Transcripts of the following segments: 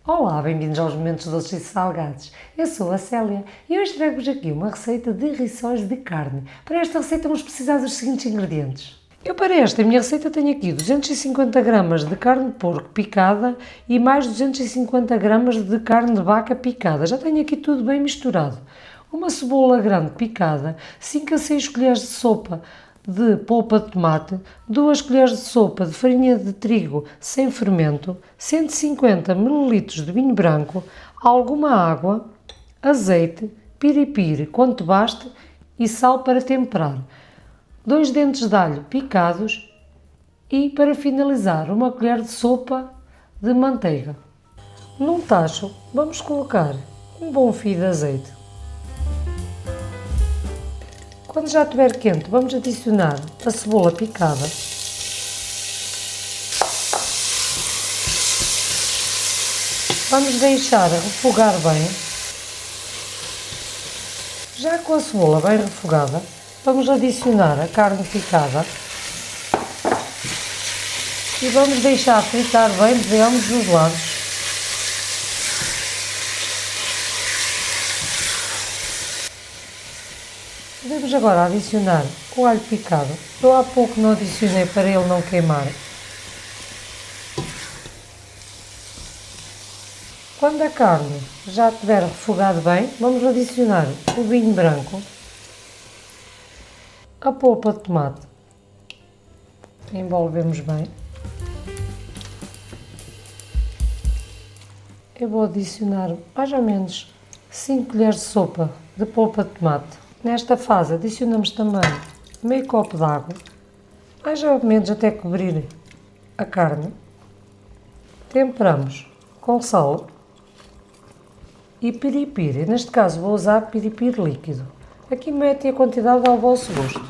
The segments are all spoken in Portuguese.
Olá, bem-vindos aos Momentos Doces e Salgados. Eu sou a Célia e hoje trago-vos aqui uma receita de rissóis de carne. Para esta receita vamos precisar dos seguintes ingredientes. Eu para esta minha receita tenho aqui 250 gramas de carne de porco picada e mais 250 gramas de carne de vaca picada. Já tenho aqui tudo bem misturado. Uma cebola grande picada, 5 a 6 colheres de sopa de polpa de tomate, 2 colheres de sopa de farinha de trigo sem fermento, 150 ml de vinho branco, alguma água, azeite, piripiri quanto baste e sal para temperar, 2 dentes de alho picados e, para finalizar, uma colher de sopa de manteiga. Num tacho vamos colocar um bom fio de azeite. Quando já estiver quente, vamos adicionar a cebola picada. Vamos deixar refogar bem. Já com a cebola bem refogada, vamos adicionar a carne picada e vamos deixar fritar bem de ambos os lados. Podemos agora adicionar o alho picado. Eu há pouco não adicionei para ele não queimar. Quando a carne já estiver refogada bem, vamos adicionar o vinho branco, a polpa de tomate, envolvemos bem. Eu vou adicionar mais ou menos 5 colheres de sopa de polpa de tomate. Nesta fase adicionamos também meio copo de água, mais ou menos até cobrir a carne. Temperamos com sal e piripiri. Neste caso vou usar piripiri líquido. Aqui mete a quantidade ao vosso gosto.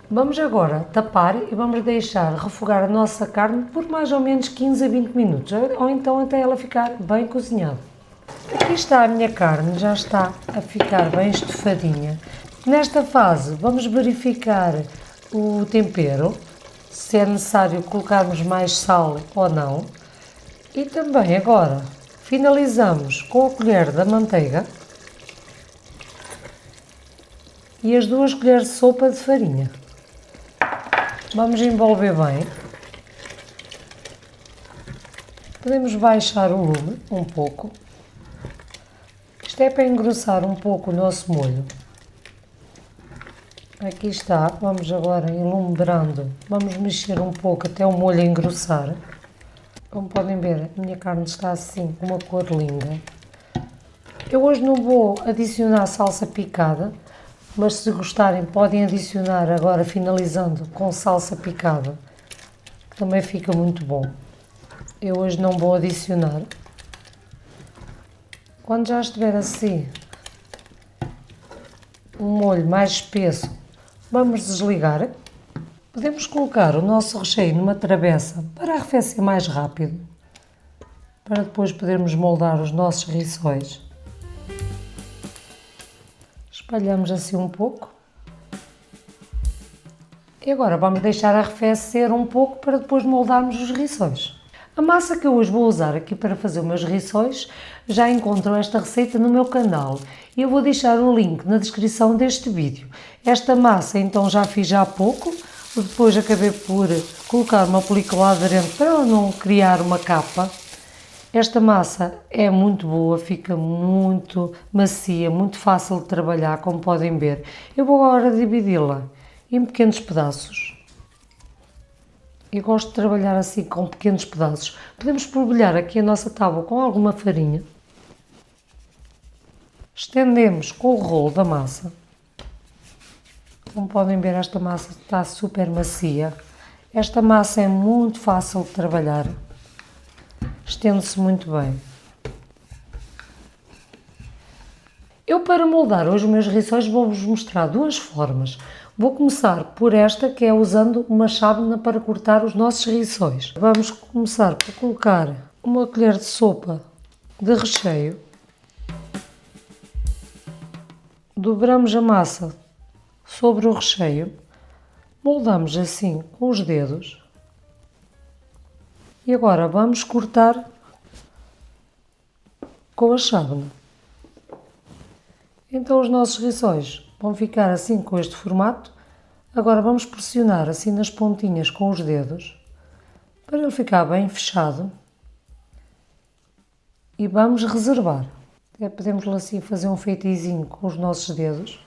Vamos agora tapar e vamos deixar refogar a nossa carne por mais ou menos 15 a 20 minutos, ou então até ela ficar bem cozinhada. Aqui está a minha carne, já está a ficar bem estufadinha. Nesta fase vamos verificar o tempero, se é necessário colocarmos mais sal ou não. E também agora finalizamos com a colher da manteiga e as 2 colheres de sopa de farinha. Vamos envolver bem. Podemos baixar o lume um pouco. Isto é para engrossar um pouco o nosso molho. Aqui está, vamos agora enlumbrando, vamos mexer um pouco até o molho engrossar. Como podem ver, a minha carne está assim, com uma cor linda. Eu hoje não vou adicionar salsa picada, mas se gostarem podem adicionar agora finalizando com salsa picada, que também fica muito bom. Eu hoje não vou adicionar. Quando já estiver assim, um molho mais espesso, vamos desligar. Podemos colocar o nosso recheio numa travessa para arrefecer mais rápido, para depois podermos moldar os nossos rissóis. Espalhamos assim um pouco. E agora vamos deixar arrefecer um pouco para depois moldarmos os rissóis. A massa que eu hoje vou usar aqui para fazer os meus rissóis, já encontram esta receita no meu canal e eu vou deixar o link na descrição deste vídeo. Esta massa então já fiz há pouco, depois acabei por colocar uma película aderente para ela não criar uma capa. Esta massa é muito boa, fica muito macia, muito fácil de trabalhar, como podem ver. Eu vou agora dividi-la em pequenos pedaços. Eu gosto de trabalhar assim com pequenos pedaços. Podemos polvilhar aqui a nossa tábua com alguma farinha. Estendemos com o rolo da massa. Como podem ver, esta massa está super macia. Esta massa é muito fácil de trabalhar. Estende-se muito bem. Eu, para moldar hoje os meus rissóis, vou-vos mostrar 2 formas. Vou começar por esta, que é usando uma chávena para cortar os nossos rissóis. Vamos começar por colocar uma colher de sopa de recheio. Dobramos a massa sobre o recheio, moldamos assim com os dedos E agora vamos cortar com a chávena. Então os nossos rissóis vão ficar assim com este formato. Agora vamos pressionar assim nas pontinhas com os dedos para ele ficar bem fechado e vamos reservar. Podemos assim fazer um feitizinho com os nossos dedos.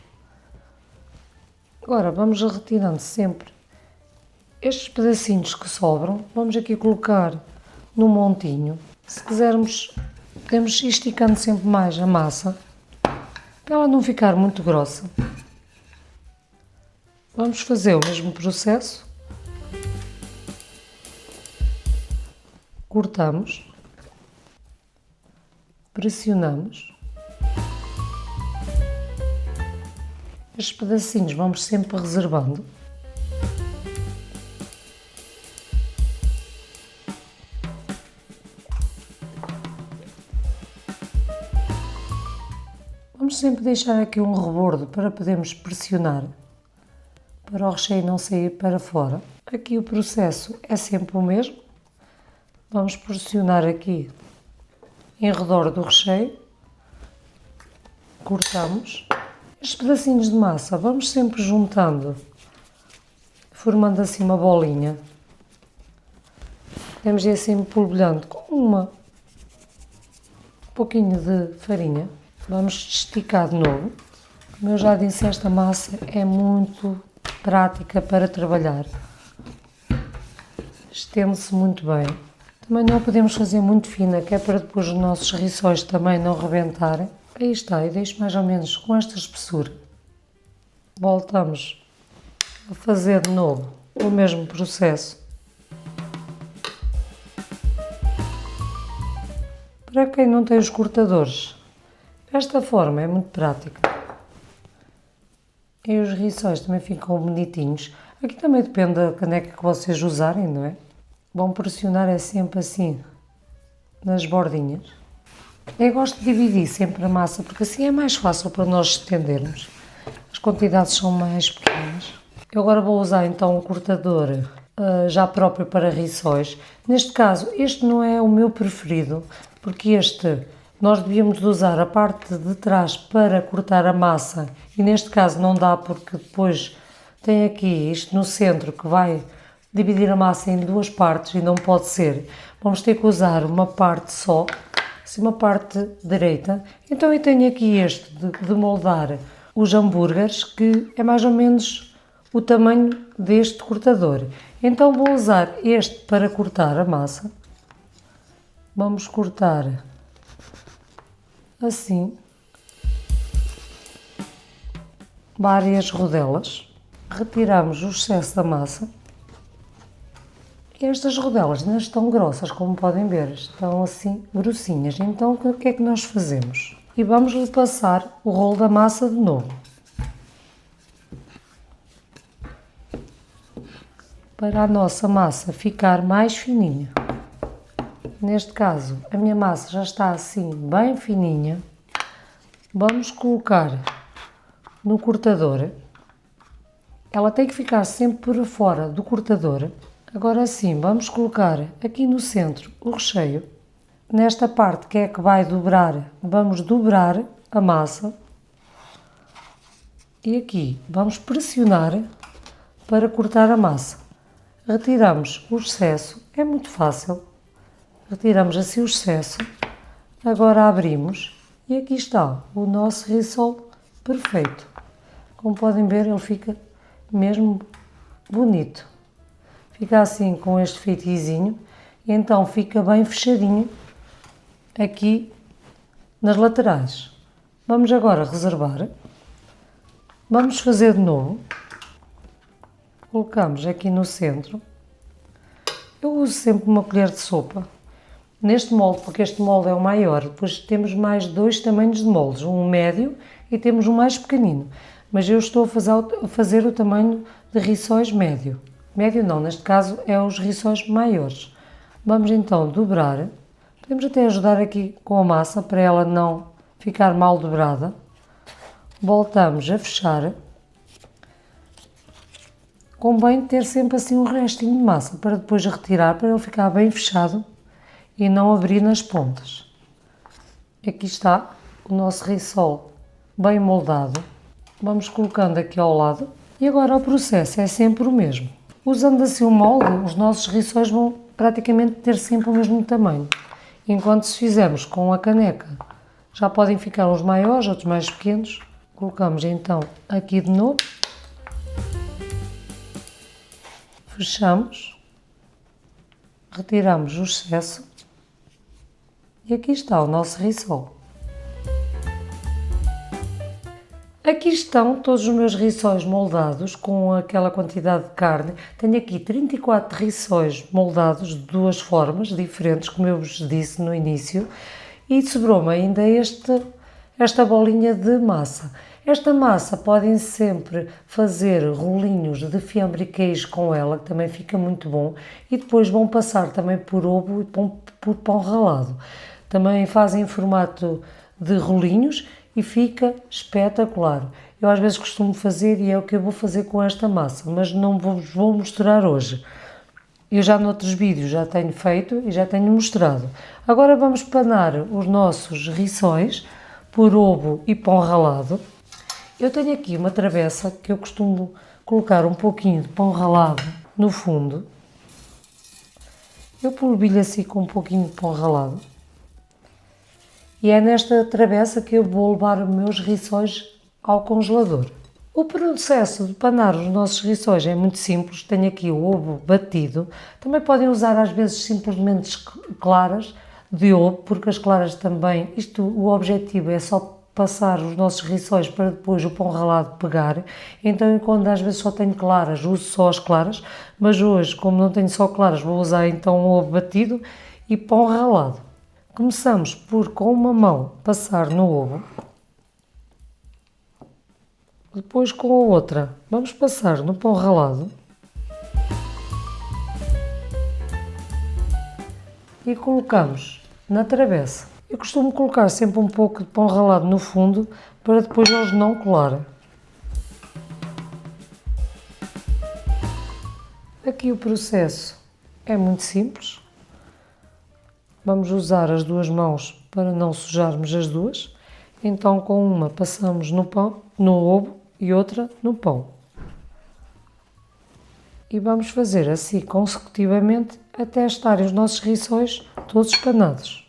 Agora vamos retirando sempre estes pedacinhos que sobram, vamos aqui colocar no montinho. Se quisermos, podemos ir esticando sempre mais a massa, para ela não ficar muito grossa. Vamos fazer o mesmo processo. Cortamos, pressionamos. Estes pedacinhos vamos sempre reservando. Vamos sempre deixar aqui um rebordo para podermos pressionar, para o recheio não sair para fora. Aqui o processo é sempre o mesmo. Vamos pressionar aqui em redor do recheio. Cortamos. Estes pedacinhos de massa vamos sempre juntando, formando assim uma bolinha. Podemos ir assim polvilhando com um pouquinho de farinha. Vamos esticar de novo. Como eu já disse, esta massa é muito prática para trabalhar. Estende-se muito bem. Também não a podemos fazer muito fina, que é para depois os nossos rissóis também não rebentarem. Aí está, e deixo mais ou menos com esta espessura. Voltamos a fazer de novo o mesmo processo. Para quem não tem os cortadores, esta forma é muito prática. E os rissóis também ficam bonitinhos. Aqui também depende da caneca que vocês usarem, não é? Vão pressionar é sempre assim, nas bordinhas. Eu gosto de dividir sempre a massa, porque assim é mais fácil para nós estendermos. As quantidades são mais pequenas. Eu agora vou usar então um cortador já próprio para rissóis. Neste caso, este não é o meu preferido, porque este nós devíamos usar a parte de trás para cortar a massa e neste caso não dá porque depois tem aqui isto no centro que vai dividir a massa em duas partes e não pode ser. Vamos ter que usar uma parte só, assim uma parte direita. Então eu tenho aqui este de moldar os hambúrgueres, que é mais ou menos o tamanho deste cortador. Então vou usar este para cortar a massa. Vamos cortar assim várias rodelas. Retiramos o excesso da massa. Estas rodelas não estão grossas, como podem ver, estão assim grossinhas. Então o que é que nós fazemos? E vamos lhe passar o rolo da massa de novo. Para a nossa massa ficar mais fininha. Neste caso, a minha massa já está assim bem fininha. Vamos colocar no cortador. Ela tem que ficar sempre por fora do cortador. Agora sim, vamos colocar aqui no centro o recheio. Nesta parte que é que vai dobrar, vamos dobrar a massa. E aqui vamos pressionar para cortar a massa. Retiramos o excesso, é muito fácil. Retiramos assim o excesso. Agora abrimos e aqui está o nosso rissol perfeito. Como podem ver, ele fica mesmo bonito. Fica assim com este feitizinho, e então fica bem fechadinho aqui nas laterais. Vamos agora reservar. Vamos fazer de novo. Colocamos aqui no centro. Eu uso sempre uma colher de sopa neste molde, porque este molde é o maior. Depois temos mais dois tamanhos de moldes, um médio e temos um mais pequenino. Mas eu estou a fazer o tamanho de rissóis médio. Médio não, neste caso é os rissóis maiores. Vamos então dobrar. Podemos até ajudar aqui com a massa para ela não ficar mal dobrada. Voltamos a fechar. convém ter sempre assim um restinho de massa para depois retirar, para ele ficar bem fechado e não abrir nas pontas. Aqui está o nosso rissol bem moldado. Vamos colocando aqui ao lado e agora o processo é sempre o mesmo. Usando assim o molde, os nossos rissóis vão praticamente ter sempre o mesmo tamanho. Enquanto se fizermos com a caneca, já podem ficar uns maiores, outros mais pequenos. Colocamos então aqui de novo. Fechamos. Retiramos o excesso. E aqui está o nosso rissol. Aqui estão todos os meus rissóis moldados com aquela quantidade de carne. Tenho aqui 34 rissóis moldados de duas formas diferentes, como eu vos disse no início, e sobrou-me ainda esta bolinha de massa. Esta massa podem sempre fazer rolinhos de fiambre e queijo com ela, que também fica muito bom, e depois vão passar também por ovo e por pão ralado. Também fazem em formato de rolinhos e fica espetacular. Eu às vezes costumo fazer e é o que eu vou fazer com esta massa, mas não vos vou mostrar hoje. Eu já noutros vídeos já tenho feito e já tenho mostrado. Agora vamos panar os nossos rissóis por ovo e pão ralado. Eu tenho aqui uma travessa que eu costumo colocar um pouquinho de pão ralado no fundo. Eu polvilho assim com um pouquinho de pão ralado. E é nesta travessa que eu vou levar os meus rissóis ao congelador. O processo de panar os nossos rissóis é muito simples. Tenho aqui o ovo batido. Também podem usar às vezes simplesmente claras de ovo, porque as claras também, o objetivo é só passar os nossos rissóis para depois o pão ralado pegar. Então, quando às vezes só tenho claras, uso só as claras, mas hoje, como não tenho só claras, vou usar então o ovo batido e pão ralado. Começamos por, com uma mão, passar no ovo. Depois, com a outra, vamos passar no pão ralado. E colocamos na travessa. Eu costumo colocar sempre um pouco de pão ralado no fundo, para depois eles não colarem. Aqui o processo é muito simples. Vamos usar as duas mãos para não sujarmos as duas. Então, com uma passamos no pão, no ovo e outra no pão. E vamos fazer assim consecutivamente até estarem os nossos rissóis todos panados.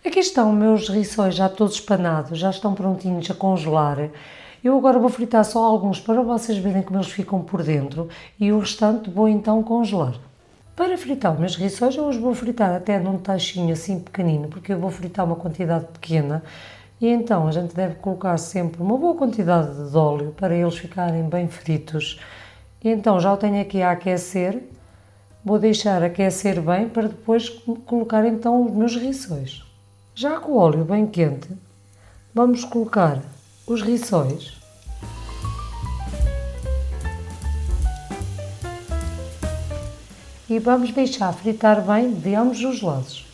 Aqui estão os meus rissóis já todos panados, já estão prontinhos a congelar. Eu agora vou fritar só alguns para vocês verem como eles ficam por dentro e o restante vou então congelar. Para fritar os meus rissóis, eu os vou fritar até num tachinho assim pequenino, porque eu vou fritar uma quantidade pequena e então a gente deve colocar sempre uma boa quantidade de óleo para eles ficarem bem fritos. E então já o tenho aqui a aquecer, vou deixar aquecer bem para depois colocar então os meus rissóis. Já com o óleo bem quente, vamos colocar os rissóis. E vamos deixar fritar bem de ambos os lados.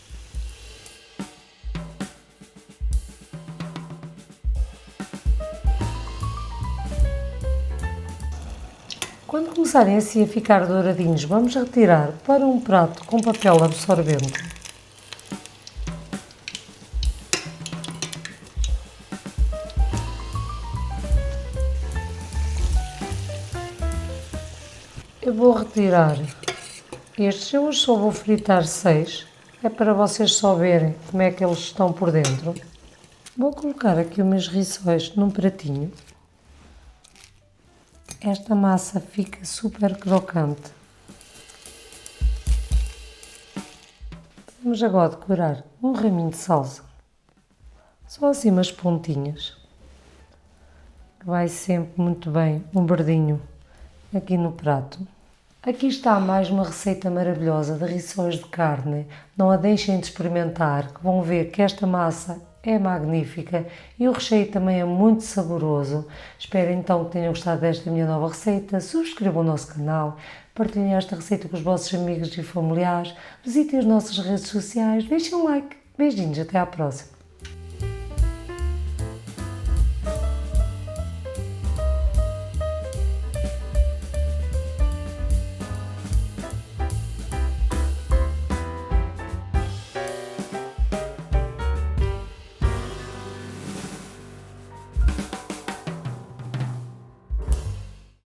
Quando começarem assim a ficar douradinhos, vamos retirar para um prato com papel absorvente. Eu vou retirar estes, eu hoje só vou fritar 6, é para vocês só verem como é que eles estão por dentro. Vou colocar aqui os meus rissóis num pratinho. Esta massa fica super crocante. Vamos agora decorar um raminho de salsa, só assim umas pontinhas, que vai sempre muito bem um verdinho aqui no prato. Aqui está mais uma receita maravilhosa de rissóis de carne. Não a deixem de experimentar, que vão ver que esta massa é magnífica e o recheio também é muito saboroso. Espero então que tenham gostado desta minha nova receita. Subscrevam o nosso canal, partilhem esta receita com os vossos amigos e familiares, visitem as nossas redes sociais, deixem um like. Beijinhos, até à próxima.